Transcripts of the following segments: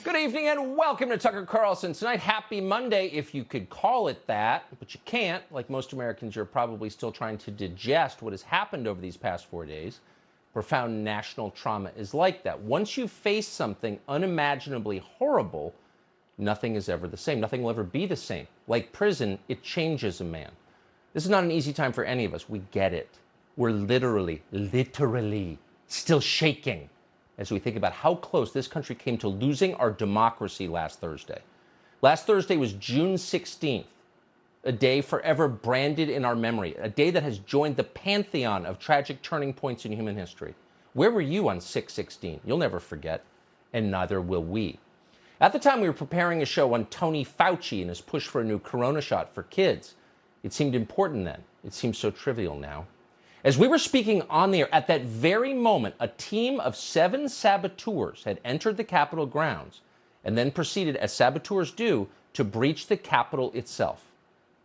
Good evening and welcome to Tucker Carlson Tonight. Happy Monday, if you could call it that, but you can't. Like most Americans, you're probably still trying to digest what has happened over these past 4 days. Profound national trauma is like that. Once you face something unimaginably horrible, nothing is ever the same. Nothing will ever be the same. Like prison, it changes a man. This is not an easy time for any of us. We get it. We're literally still shaking as we think about how close this country came to losing our democracy last Thursday. Last Thursday was June 16th, a day forever branded in our memory, a day that has joined the pantheon of tragic turning points in human history. Where were you on 6/16? You'll never forget, and neither will we. At the time, we were preparing a show on Tony Fauci and his push for a new corona shot for kids. It seemed important then. It seems so trivial now. As we were speaking on the air, at that very moment, a team of 7 saboteurs had entered the Capitol grounds and then proceeded, as saboteurs do, to breach the Capitol itself.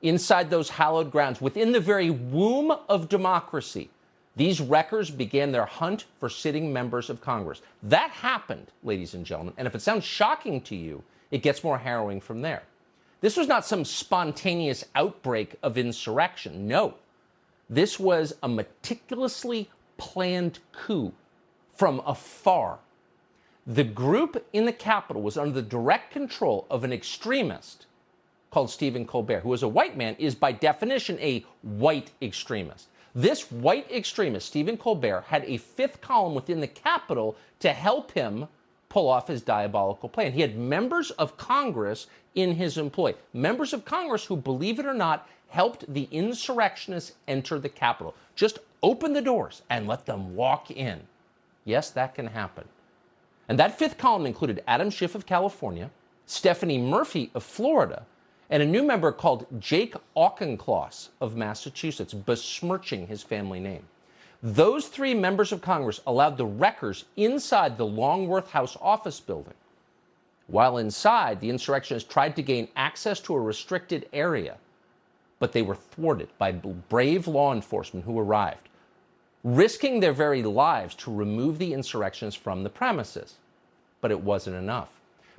Inside those hallowed grounds, within the very womb of democracy, these wreckers began their hunt for sitting members of Congress. That happened, ladies and gentlemen, and if it sounds shocking to you, it gets more harrowing from there. This was not some spontaneous outbreak of insurrection. No. This was a meticulously planned coup from afar. The group in the Capitol was under the direct control of an extremist called Stephen Colbert, who, as a white man, is by definition a white extremist. This white extremist, Stephen Colbert, had a fifth column within the Capitol to help him pull off his diabolical plan. He had members of Congress in his employ, members of Congress who, believe it or not, helped the insurrectionists enter the Capitol. Just open the doors and let them walk in. Yes, that can happen. And that fifth column included Adam Schiff of California, Stephanie Murphy of Florida, and a new member called Jake Auchincloss of Massachusetts, besmirching his family name. Those 3 members of Congress allowed the wreckers inside the Longworth House office building. While inside, the insurrectionists tried to gain access to a restricted area, but they were thwarted by brave law enforcement who arrived, risking their very lives to remove the insurrectionists from the premises. But it wasn't enough,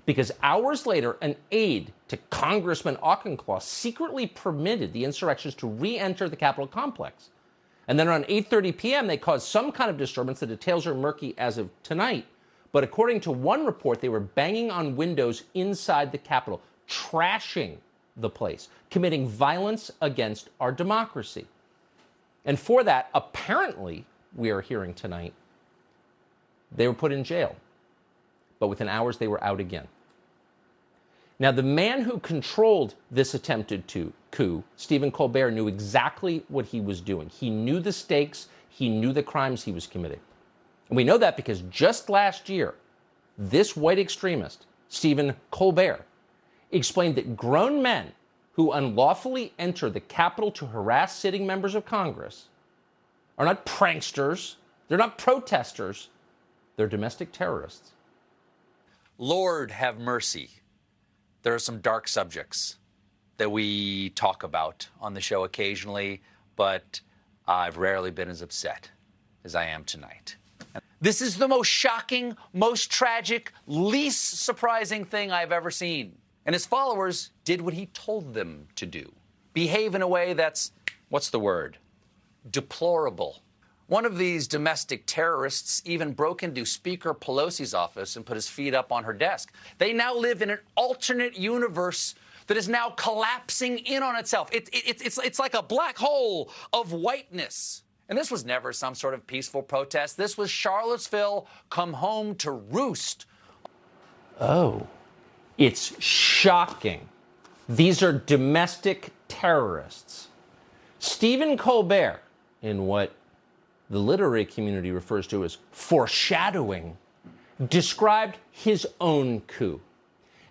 because hours later, an aide to Congressman Auchincloss secretly permitted the insurrectionists to re-enter the Capitol complex. And then around 8:30 p.m., they caused some kind of disturbance. The details are murky as of tonight. But according to one report, they were banging on windows inside the Capitol, trashing the place, committing violence against our democracy. And for that, apparently, we are hearing tonight, they were put in jail. But within hours, they were out again. Now, the man who controlled this attempted coup, Stephen Colbert, knew exactly what he was doing. He knew the stakes. He knew the crimes he was committing. And we know that because just last year, this white extremist, Stephen Colbert, explained that grown men who unlawfully enter the Capitol to harass sitting members of Congress are not pranksters, they're not protesters, they're domestic terrorists. Lord have mercy. There are some dark subjects that we talk about on the show occasionally, but I've rarely been as upset as I am tonight. This is the most shocking, most tragic, least surprising thing I've ever seen. And his followers did what he told them to do. Behave in a way that's, what's the word? Deplorable. One of these domestic terrorists even broke into Speaker Pelosi's office and put his feet up on her desk. They now live in an alternate universe that is now collapsing in on itself. It's like a black hole of whiteness. And this was never some sort of peaceful protest. This was Charlottesville come home to roost. Oh. It's shocking. These are domestic terrorists. Stephen Colbert, in what the literary community refers to as foreshadowing, described his own coup.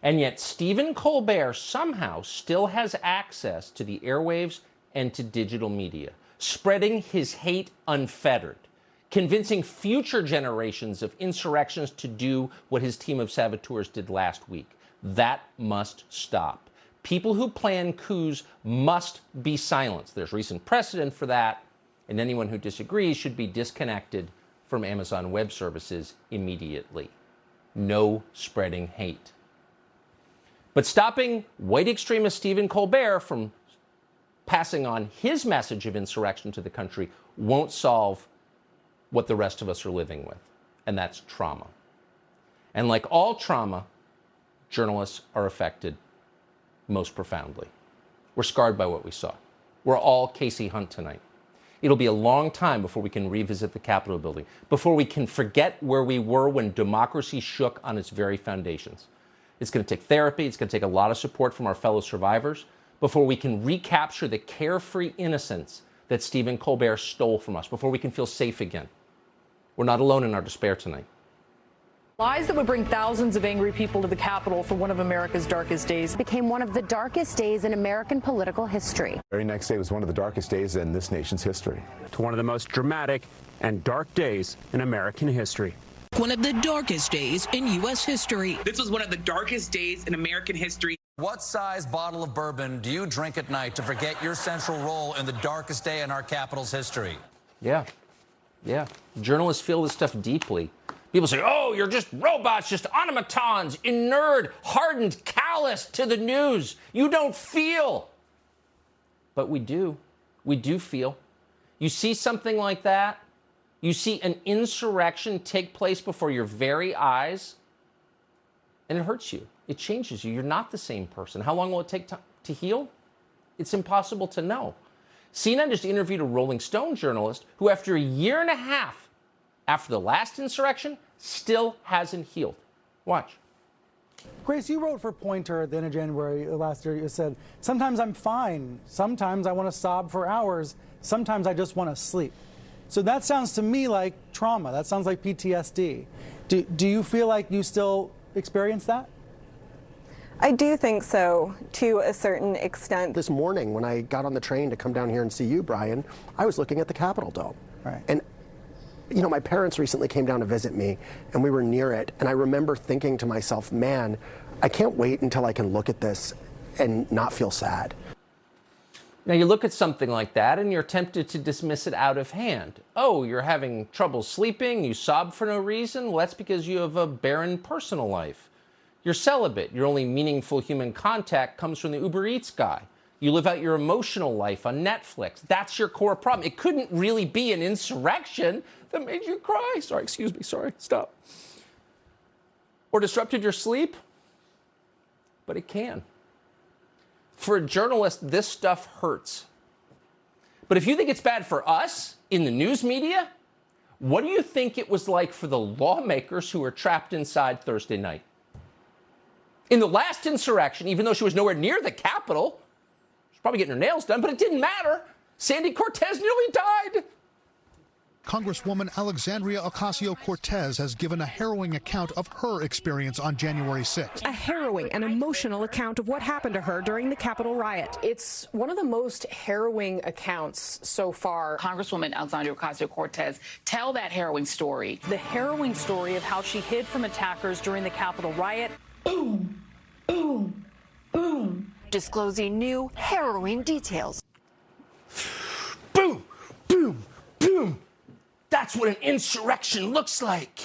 And yet Stephen Colbert somehow still has access to the airwaves and to digital media, spreading his hate unfettered, convincing future generations of insurrectionists to do what his team of saboteurs did last week. That must stop. People who plan coups must be silenced. There's recent precedent for that, and anyone who disagrees should be disconnected from Amazon Web Services immediately. No spreading hate. But stopping white extremist Stephen Colbert from passing on his message of insurrection to the country won't solve what the rest of us are living with, and that's trauma. And like all trauma, journalists are affected most profoundly. We're scarred by what we saw. We're all Casey Hunt tonight. It'll be a long time before we can revisit the Capitol building, before we can forget where we were when democracy shook on its very foundations. It's going to take therapy. It's going to take a lot of support from our fellow survivors before we can recapture the carefree innocence that Stephen Colbert stole from us, before we can feel safe again. We're not alone in our despair tonight. Lies that would bring thousands of angry people to the Capitol for one of America's darkest days became one of the darkest days in American political history. The very next day was one of the darkest days in this nation's history. To one of the most dramatic and dark days in American history. One of the darkest days in U.S. history. This was one of the darkest days in American history. What size bottle of bourbon do you drink at night to forget your central role in the darkest day in our Capitol's history? Yeah. Journalists feel this stuff deeply. People say, oh, you're just robots, just automatons, inured, hardened, callous to the news. You don't feel. But we do. We do feel. You see something like that, you see an insurrection take place before your very eyes, and it hurts you. It changes you. You're not the same person. How long will it take to heal? It's impossible to know. CNN just interviewed a Rolling Stone journalist who, after a year and a half after the last insurrection, still hasn't healed. Watch. Grace, you wrote for Pointer at the end of January last year. You said, sometimes I'm fine. Sometimes I want to sob for hours. Sometimes I just want to sleep. So that sounds to me like trauma. That sounds like PTSD. Do you feel like you still experience that? I do think so, to a certain extent. This morning, when I got on the train to come down here and see you, Brian, I was looking at the Capitol dome. Right. And, you know, my parents recently came down to visit me, and we were near it. And I remember thinking to myself, man, I can't wait until I can look at this and not feel sad. Now, you look at something like that, and you're tempted to dismiss it out of hand. Oh, you're having trouble sleeping, you sob for no reason? Well, that's because you have a barren personal life. You're celibate. Your only meaningful human contact comes from the Uber Eats guy. You live out your emotional life on Netflix. That's your core problem. It couldn't really be an insurrection that made you cry. Sorry, excuse me. Sorry, stop. Or disrupted your sleep. But it can. For a journalist, this stuff hurts. But if you think it's bad for us in the news media, what do you think it was like for the lawmakers who were trapped inside Thursday night? In the last insurrection, even though she was nowhere near the Capitol, she's probably getting her nails done, but it didn't matter. Sandy Cortez nearly died. Congresswoman Alexandria Ocasio-Cortez has given a harrowing account of her experience on January 6th. A harrowing and emotional account of what happened to her during the Capitol riot. It's one of the most harrowing accounts so far. Congresswoman Alexandria Ocasio-Cortez, tell that harrowing story. The harrowing story of how she hid from attackers during the Capitol riot. Boom, boom, boom. Disclosing new harrowing details. Boom, boom, boom. That's what an insurrection looks like.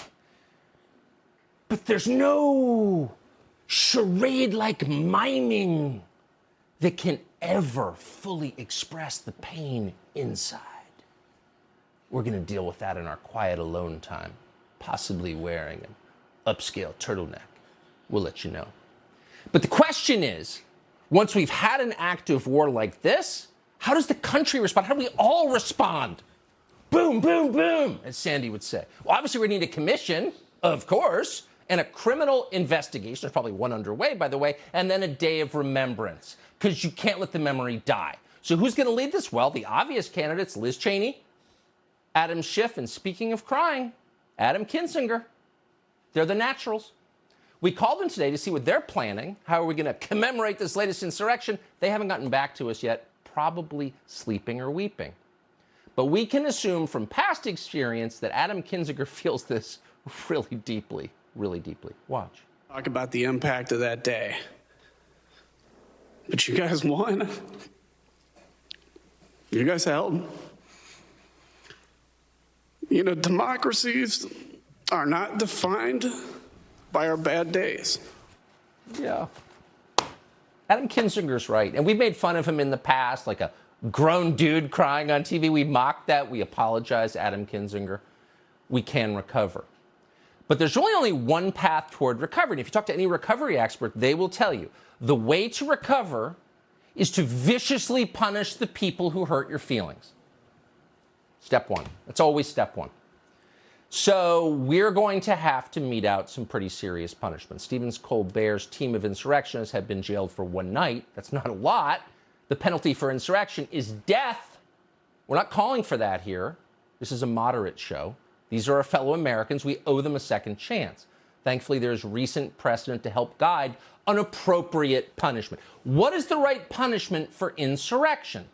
But there's no charade-like miming that can ever fully express the pain inside. We're going to deal with that in our quiet alone time, possibly wearing an upscale turtleneck. We'll let you know. But the question is, once we've had an act of war like this, how does the country respond? How do we all respond? Boom, boom, boom, as Sandy would say. Well, obviously, we need a commission, of course, and a criminal investigation. There's probably one underway, by the way, and then a day of remembrance, because you can't let the memory die. So who's going to lead this? Well, the obvious candidates, Liz Cheney, Adam Schiff, and speaking of crying, Adam Kinzinger. They're the naturals. We called them today to see what they're planning. How are we going to commemorate this latest insurrection? They haven't gotten back to us yet, probably sleeping or weeping. But we can assume from past experience that Adam Kinzinger feels this really deeply, really deeply. Watch. Talk about the impact of that day. But you guys won. You guys held. You know, democracies are not defined by our bad days. Yeah. Adam Kinzinger's right. And we've made fun of him in the past, like a grown dude crying on TV. We mocked that. We apologize, Adam Kinzinger. We can recover. But there's really only one path toward recovery. And if you talk to any recovery expert, they will tell you the way to recover is to viciously punish the people who hurt your feelings. Step one. That's always step one. So we're going to have to mete out some pretty serious punishment. Stephen Colbert's team of insurrectionists have been jailed for one night. That's not a lot. The penalty for insurrection is death. We're not calling for that here. This is a moderate show. These are our fellow Americans. We owe them a second chance. Thankfully, there's recent precedent to help guide an appropriate punishment. What is the right punishment for insurrection?